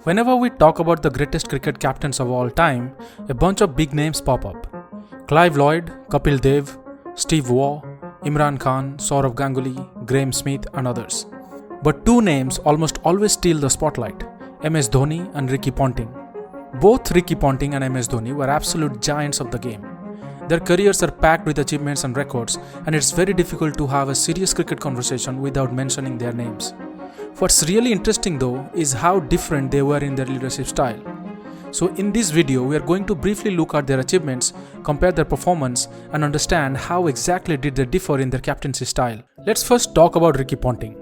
Whenever we talk about the greatest cricket captains of all time, a bunch of big names pop up. Clive Lloyd, Kapil Dev, Steve Waugh, Imran Khan, Sourav Ganguly, Graham Smith and others. But two names almost always steal the spotlight, MS Dhoni and Ricky Ponting. Both Ricky Ponting and MS Dhoni were absolute giants of the game. Their careers are packed with achievements and records, and it's very difficult to have a serious cricket conversation without mentioning their names. What's really interesting though is how different they were in their leadership style. So in this video, we are going to briefly look at their achievements, compare their performance and understand how exactly did they differ in their captaincy style. Let's first talk about Ricky Ponting.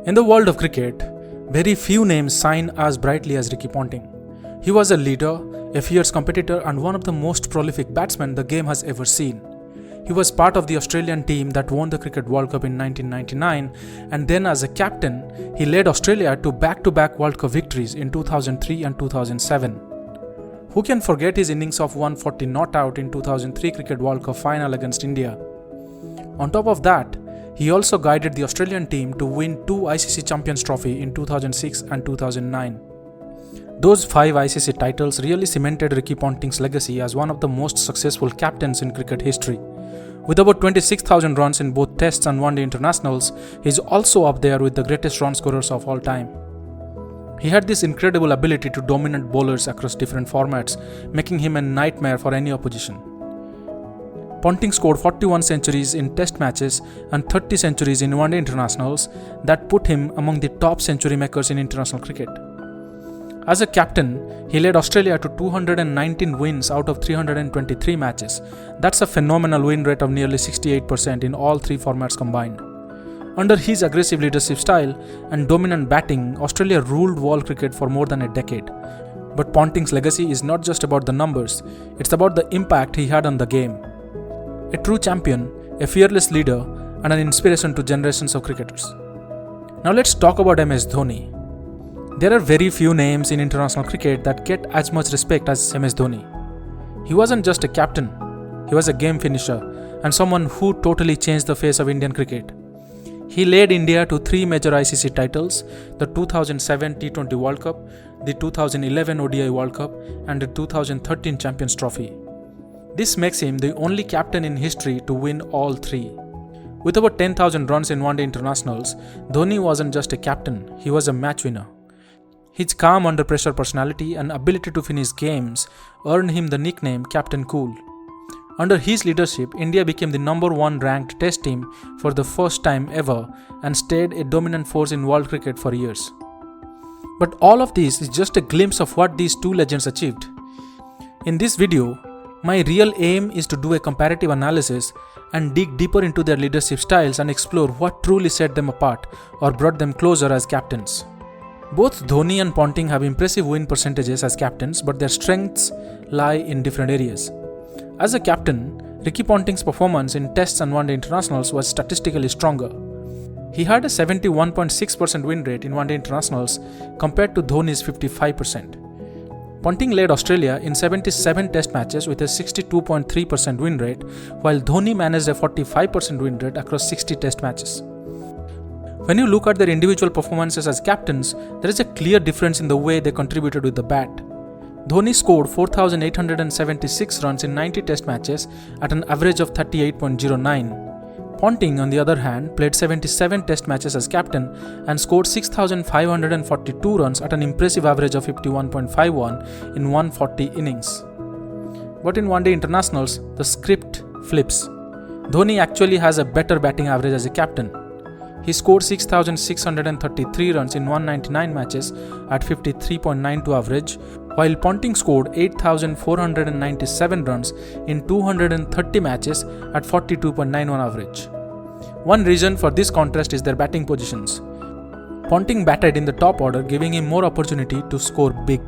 In the world of cricket, very few names shine as brightly as Ricky Ponting. He was a leader, a fierce competitor and one of the most prolific batsmen the game has ever seen. He was part of the Australian team that won the Cricket World Cup in 1999, and then as a captain, he led Australia to back-to-back World Cup victories in 2003 and 2007. Who can forget his innings of 140 not out in 2003 Cricket World Cup final against India? On top of that, he also guided the Australian team to win 2 ICC Champions Trophy in 2006 and 2009. Those 5 ICC titles really cemented Ricky Ponting's legacy as one of the most successful captains in cricket history. With about 26,000 runs in both tests and one-day internationals, he is also up there with the greatest run scorers of all time. He had this incredible ability to dominate bowlers across different formats, making him a nightmare for any opposition. Ponting scored 41 centuries in test matches and 30 centuries in one-day internationals that put him among the top century makers in international cricket. As a captain, he led Australia to 219 wins out of 323 matches. That's a phenomenal win rate of nearly 68% in all 3 formats combined. Under his aggressive leadership style and dominant batting, Australia ruled world cricket for more than a decade. But Ponting's legacy is not just about the numbers, it's about the impact he had on the game. A true champion, a fearless leader, and an inspiration to generations of cricketers. Now let's talk about MS Dhoni. There are very few names in international cricket that get as much respect as MS Dhoni. He wasn't just a captain, he was a game finisher and someone who totally changed the face of Indian cricket. He led India to 3 major ICC titles, the 2007 T20 World Cup, the 2011 ODI World Cup and the 2013 Champions Trophy. This makes him the only captain in history to win all 3. With over 10,000 runs in one-day internationals, Dhoni wasn't just a captain, he was a match winner. His calm under pressure personality and ability to finish games earned him the nickname Captain Cool. Under his leadership, India became the number 1 ranked test team for the first time ever and stayed a dominant force in world cricket for years. But all of this is just a glimpse of what these two legends achieved. In this video, my real aim is to do a comparative analysis and dig deeper into their leadership styles and explore what truly set them apart or brought them closer as captains. Both Dhoni and Ponting have impressive win percentages as captains, but their strengths lie in different areas. As a captain, Ricky Ponting's performance in tests and one-day internationals was statistically stronger. He had a 71.6% win rate in one-day internationals compared to Dhoni's 55%. Ponting led Australia in 77 test matches with a 62.3% win rate, while Dhoni managed a 45% win rate across 60 test matches. When you look at their individual performances as captains, there is a clear difference in the way they contributed with the bat. Dhoni scored 4,876 runs in 90 test matches at an average of 38.09. Ponting, on the other hand, played 77 test matches as captain and scored 6,542 runs at an impressive average of 51.51 in 140 innings. But in one-day internationals, the script flips. Dhoni actually has a better batting average as a captain. He scored 6,633 runs in 199 matches at 53.92 average, while Ponting scored 8,497 runs in 230 matches at 42.91 average. One reason for this contrast is their batting positions. Ponting batted in the top order, giving him more opportunity to score big.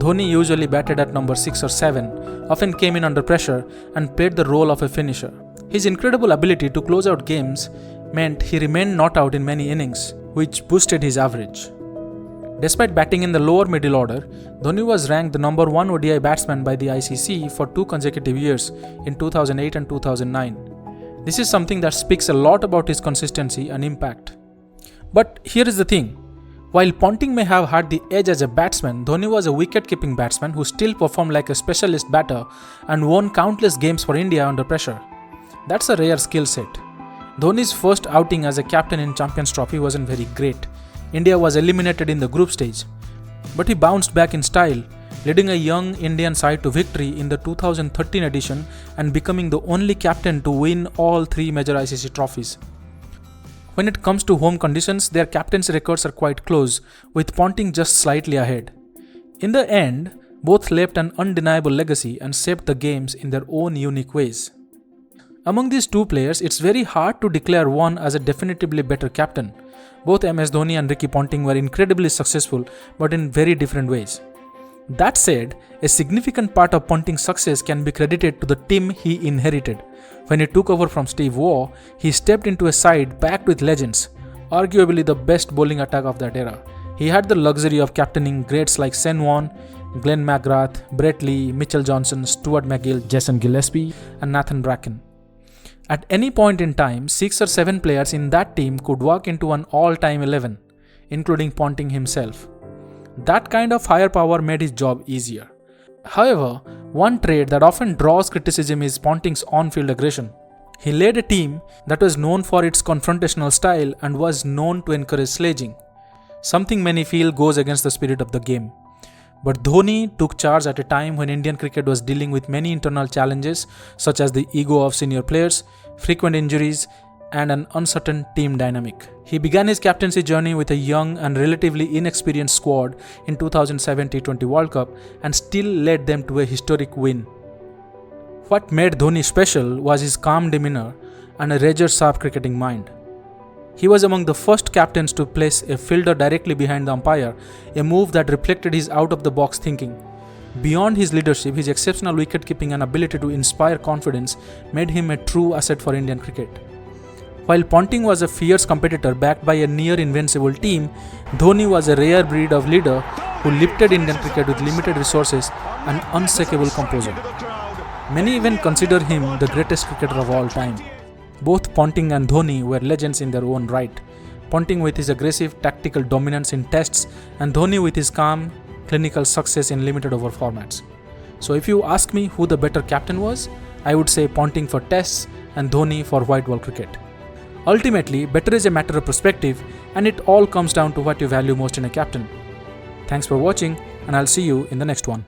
Dhoni usually batted at number 6 or 7, often came in under pressure and played the role of a finisher. His incredible ability to close out games meant he remained not out in many innings, which boosted his average. Despite batting in the lower middle order, Dhoni was ranked the number 1 ODI batsman by the ICC for 2 consecutive years in 2008 and 2009. This is something that speaks a lot about his consistency and impact. But here is the thing, While Ponting may have had the edge as a batsman, Dhoni was a wicket-keeping batsman who still performed like a specialist batter and won countless games for India under pressure. That's a rare skill set. Dhoni's first outing as a captain in Champions Trophy wasn't very great. India was eliminated in the group stage. But he bounced back in style, leading a young Indian side to victory in the 2013 edition and becoming the only captain to win all three major ICC trophies. When it comes to home conditions, their captaincy records are quite close, with Ponting just slightly ahead. In the end, both left an undeniable legacy and shaped the games in their own unique ways. Among these two players, it's very hard to declare one as a definitively better captain. Both MS Dhoni and Ricky Ponting were incredibly successful, but in very different ways. That said, a significant part of Ponting's success can be credited to the team he inherited. When he took over from Steve Waugh, he stepped into a side packed with legends, arguably the best bowling attack of that era. He had the luxury of captaining greats like Sen Warne, Glenn McGrath, Brett Lee, Mitchell Johnson, Stuart MacGill, Jason Gillespie, and Nathan Bracken. At any point in time, 6 or 7 players in that team could walk into an all-time 11, including Ponting himself. That kind of firepower made his job easier. However, one trait that often draws criticism is Ponting's on-field aggression. He led a team that was known for its confrontational style and was known to encourage sledging, something many feel goes against the spirit of the game. But Dhoni took charge at a time when Indian cricket was dealing with many internal challenges such as the ego of senior players, frequent injuries, and an uncertain team dynamic. He began his captaincy journey with a young and relatively inexperienced squad in 2007 T20 World Cup and still led them to a historic win. What made Dhoni special was his calm demeanour and a razor-sharp cricketing mind. He was among the first captains to place a fielder directly behind the umpire, a move that reflected his out-of-the-box thinking. Beyond his leadership, his exceptional wicket-keeping and ability to inspire confidence made him a true asset for Indian cricket. While Ponting was a fierce competitor backed by a near-invincible team, Dhoni was a rare breed of leader who lifted Indian cricket with limited resources and unshakable composure. Many even consider him the greatest cricketer of all time. Both Ponting and Dhoni were legends in their own right. Ponting with his aggressive tactical dominance in tests and Dhoni with his calm, clinical success in limited over formats. So if you ask me who the better captain was, I would say Ponting for tests and Dhoni for white ball cricket. Ultimately, better is a matter of perspective, and it all comes down to what you value most in a captain. Thanks for watching, and I'll see you in the next one.